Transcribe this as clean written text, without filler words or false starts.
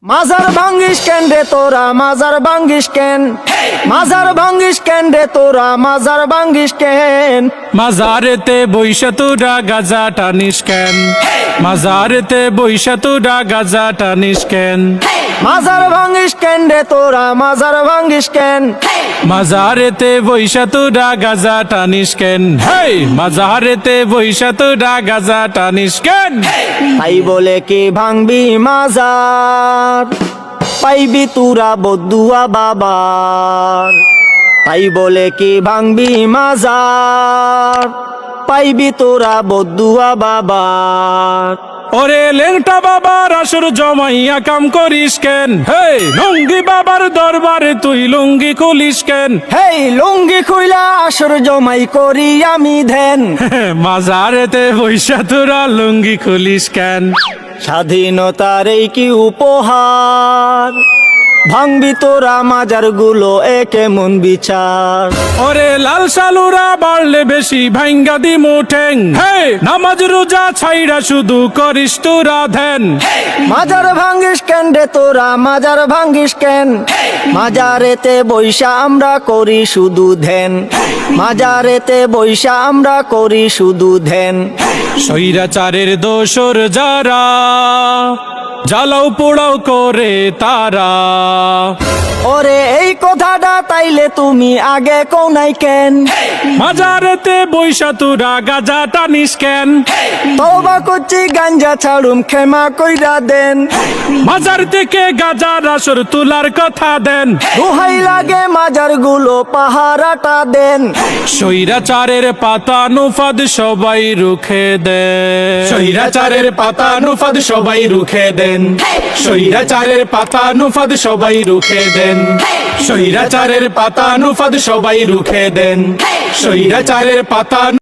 মাজার ভাঙ্গিস কেন রে তোরা মাজার ভাঙ্গিস কেন মাজার ভাঙ্গিস কেন রে তোরা মাজার ভাঙ্গিস কেন মাজারেতে বইসা তোরা গাজা টানিস কেন মাজারেতে বইসা তোরা গাজা টানিস কেন মাজার ভাঙ্গিস কেন রে তোরা মাজার ভাঙ্গিস কেন মাজারেতে বইসা তোরা গাজা টানিস কেন হেই মাজারেতে বইসা তোরা গাজা টানিস কেন তাই বলে কি ভাঙবি মাজার পাইবি তুরা বদুয়া বাবার তাই বলে কি ভাঙবি মাজার পাইবি তোরা বদুয়া বাবার ওরে লেংটা বাবার আসর জমাইয়া কাম করিস কেন হেই লুঙ্গি বাবার দরবারে তুই লুঙ্গি খুলিস কেন হেই লুঙ্গি খুইলা আসর জমাই করি আমি ধ্যান মাজারেতে বইসা তোরা লুঙ্গি খুলিস কেন স্বাধীনতার এই কি উপহার ভাঙবি তোরা মাজার গুলো একে মন বিচার ওরে লাল সালুরা বাড়লে বেশি ভাঙ্গা দি মুঠেং হে নামাজ রোজা ছাইরা শুধু করিস তোরা ধ্যান মাজার ভাঙ্গিস কেন রে তোরা মাজার ভাঙ্গিস কেন মাজারেতে বৈশা আমরা করি শুধু ধ্যান মাজারেতে বৈশা আমরা করি শুধু ধ্যান স্বৈরাচারের দোসর যারা জ্বালাও পোড়াও করে তারা ওরে এই কথাটা তাইলে তুমি আগে কও নাই কেন মাজারেতে বইসা তোরা গাজা টানিস কেন তওবা করছি গাঞ্জা ছাড়ুম ক্ষমা কইরা দেন মাজার থেকে গাজার আসর তোলার কথা দেন দোহাই লাগে মাজার গুলো পাহারাটা দেন স্বৈরাচারের পাতা নুফাদ সবাই রুখে দেন স্বৈরাচারের পাতা নুফাদ সবাই রুখে দেন স্বৈরাচারের পাতা নুফাদ সবাই রুখে দেন স্বৈরাচারের পাতা নুফাদ সবাই রুখে দেন স্বৈরাচারের পাতা